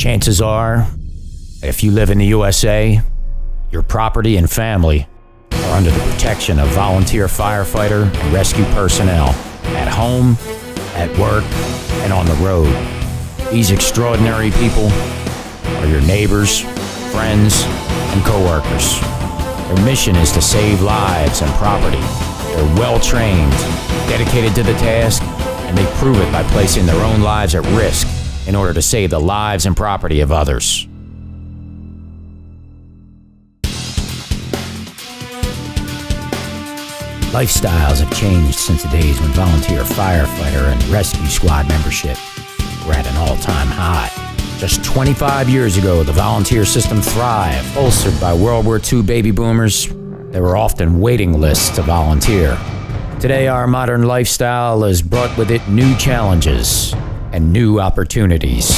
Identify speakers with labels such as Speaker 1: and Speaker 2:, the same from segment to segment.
Speaker 1: Chances are, if you live in the USA, your property and family are under the protection of volunteer firefighter and rescue personnel at home, at work, and on the road. These extraordinary people are your neighbors, friends, and coworkers. Their mission is to save lives and property. They're well-trained, dedicated to the task, and they prove it by placing their own lives at risk in order to save the lives and property of others. Lifestyles have changed since the days when volunteer firefighter and rescue squad membership were at an all-time high. Just 25 years ago, the volunteer system thrived. Bolstered by World War II baby boomers, there were often waiting lists to volunteer. Today, our modern lifestyle has brought with it new challenges and new opportunities.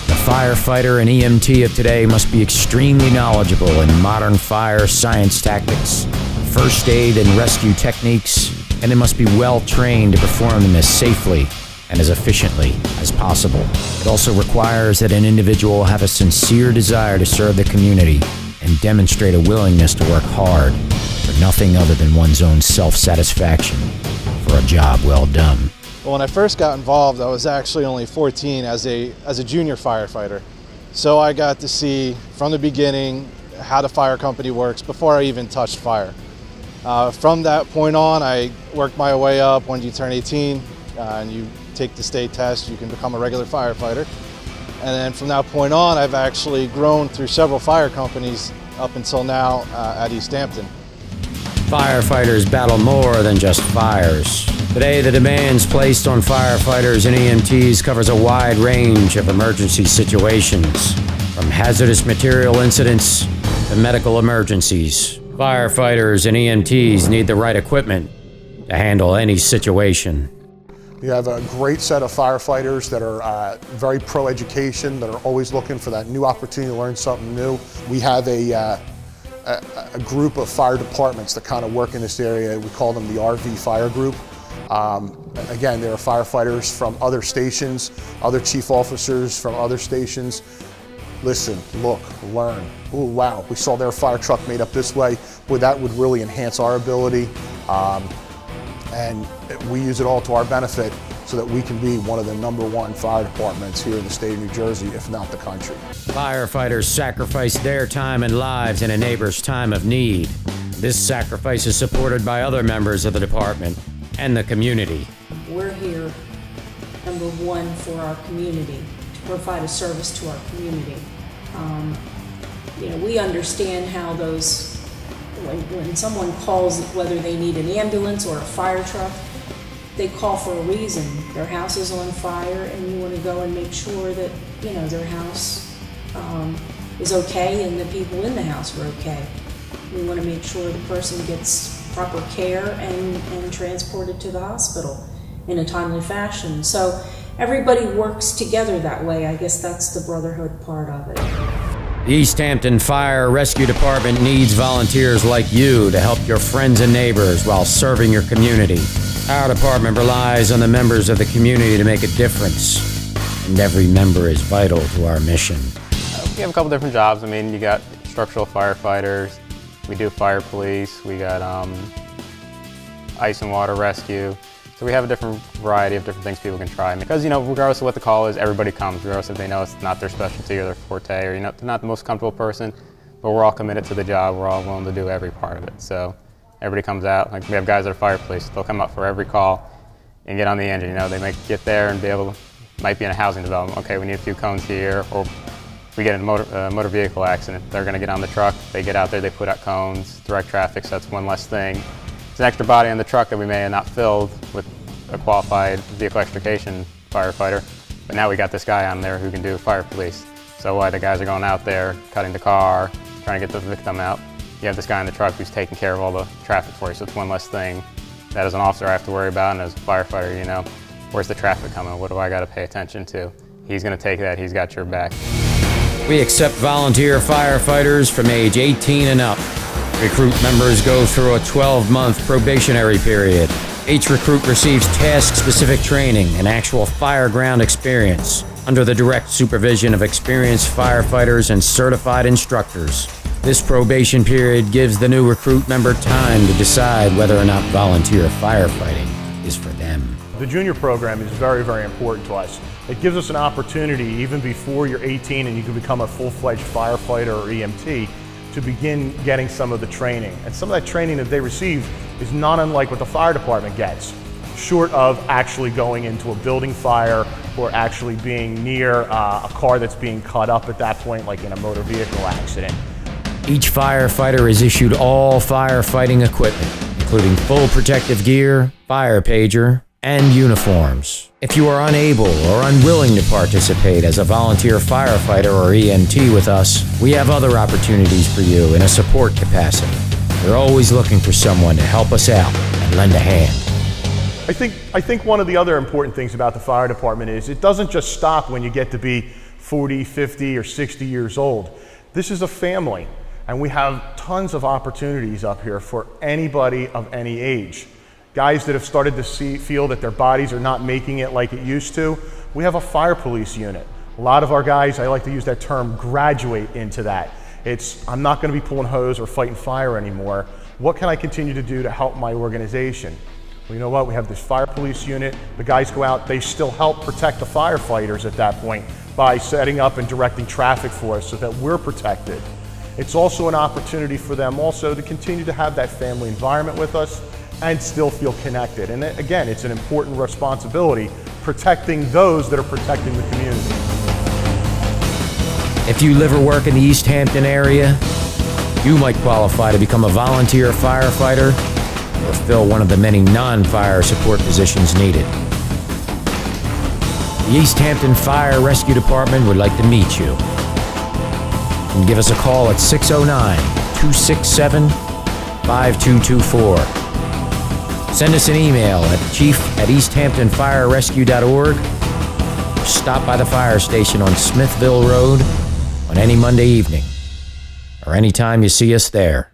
Speaker 1: The firefighter and EMT of today must be extremely knowledgeable in modern fire science tactics, first aid and rescue techniques, and they must be well trained to perform them as safely and as efficiently as possible. It also requires that an individual have a sincere desire to serve the community and demonstrate a willingness to work hard for nothing other than one's own self-satisfaction for a job well done.
Speaker 2: Well, when I first got involved, I was actually only 14 as a junior firefighter. So I got to see from the beginning how the fire company works before I even touched fire. From that point on, I worked my way up. When you turn 18 and you take the state test, you can become a regular firefighter. And then from that point on, I've actually grown through several fire companies up until now at Eastampton.
Speaker 1: Firefighters battle more than just fires. Today, the demands placed on firefighters and EMTs covers a wide range of emergency situations, from hazardous material incidents to medical emergencies. Firefighters and EMTs need the right equipment to handle any situation.
Speaker 3: We have a great set of firefighters that are very pro-education, that are always looking for that new opportunity to learn something new. We have a group of fire departments that kind of work in this area. We call them the RV Fire Group. Again, there are firefighters from other stations, other chief officers from other stations. Listen, look, learn. Oh, wow, we saw their fire truck made up this way. Boy, that would really enhance our ability. And we use it all to our benefit so that we can be one of the #1 fire departments here in the state of New Jersey, if not the country.
Speaker 1: Firefighters sacrifice their time and lives in a neighbor's time of need. This sacrifice is supported by other members of the department and the community.
Speaker 4: We're here, #1, for our community, to provide a service to our community. We understand how those, when someone calls, whether they need an ambulance or a fire truck, they call for a reason. Their house is on fire, and you want to go and make sure that their house is okay and the people in the house are okay. We want to make sure the person gets proper care and transported to the hospital in a timely fashion. So everybody works together that way. I guess that's the brotherhood part of it.
Speaker 1: The Eastampton Fire Rescue Department needs volunteers like you to help your friends and neighbors while serving your community. Our department relies on the members of the community to make a difference, and every member is vital to our mission.
Speaker 5: We have a couple different jobs. I mean, you got structural firefighters, we do fire police, we got ice and water rescue. So we have a different variety of different things people can try. Because, regardless of what the call is, everybody comes, regardless if they know it's not their specialty or their forte, or, they're not the most comfortable person, but we're all committed to the job. We're all willing to do every part of it. So everybody comes out. Like, we have guys that are fire police. They'll come up for every call and get on the engine. They might get there and be able to, might be in a housing development. Okay, we need a few cones here, or we get in a motor vehicle accident. They're going to get on the truck. They get out there, they put out cones, direct traffic, so that's one less thing. It's an extra body on the truck that we may have not filled with a qualified vehicle extrication firefighter, but now we got this guy on there who can do fire police. So while the guys are going out there, cutting the car, trying to get the victim out, you have this guy in the truck who's taking care of all the traffic for you, so it's one less thing that as an officer I have to worry about, and as a firefighter, where's the traffic coming? What do I got to pay attention to? He's going to take that, he's got your back.
Speaker 1: We accept volunteer firefighters from age 18 and up. Recruit members go through a 12-month probationary period. Each recruit receives task-specific training and actual fireground experience. under the direct supervision of experienced firefighters and certified instructors. This probation period gives the new recruit member time to decide whether or not volunteer firefighting is for them.
Speaker 6: The junior program is very, very important to us. It gives us an opportunity, even before you're 18 and you can become a full-fledged firefighter or EMT, to begin getting some of the training. And some of that training that they receive is not unlike what the fire department gets, short of actually going into a building fire or actually being near a car that's being cut up at that point, like in a motor vehicle accident.
Speaker 1: Each firefighter is issued all firefighting equipment, including full protective gear, fire pager, and uniforms. If you are unable or unwilling to participate as a volunteer firefighter or EMT with us, we have other opportunities for you in a support capacity. We're always looking for someone to help us out and lend a hand.
Speaker 6: I think one of the other important things about the fire department is it doesn't just stop when you get to be 40, 50, or 60 years old. This is a family, and we have tons of opportunities up here for anybody of any age. Guys that have started to feel that their bodies are not making it like it used to, we have a fire police unit. A lot of our guys, I like to use that term, graduate into that. It's, I'm not going to be pulling hose or fighting fire anymore. What can I continue to do to help my organization? Well, you know what? We have this fire police unit. The guys go out, they still help protect the firefighters at that point by setting up and directing traffic for us so that we're protected. It's also an opportunity for them also to continue to have that family environment with us and still feel connected. And again, it's an important responsibility, protecting those that are protecting the community.
Speaker 1: If you live or work in the Eastampton area, you might qualify to become a volunteer firefighter or fill one of the many non-fire support positions needed. The Eastampton Fire Rescue Department would like to meet you. You can give us a call at 609-267-5224. Send us an email at chief@eastamptonfirerescue.org or stop by the fire station on Smithville Road on any Monday evening or anytime you see us there.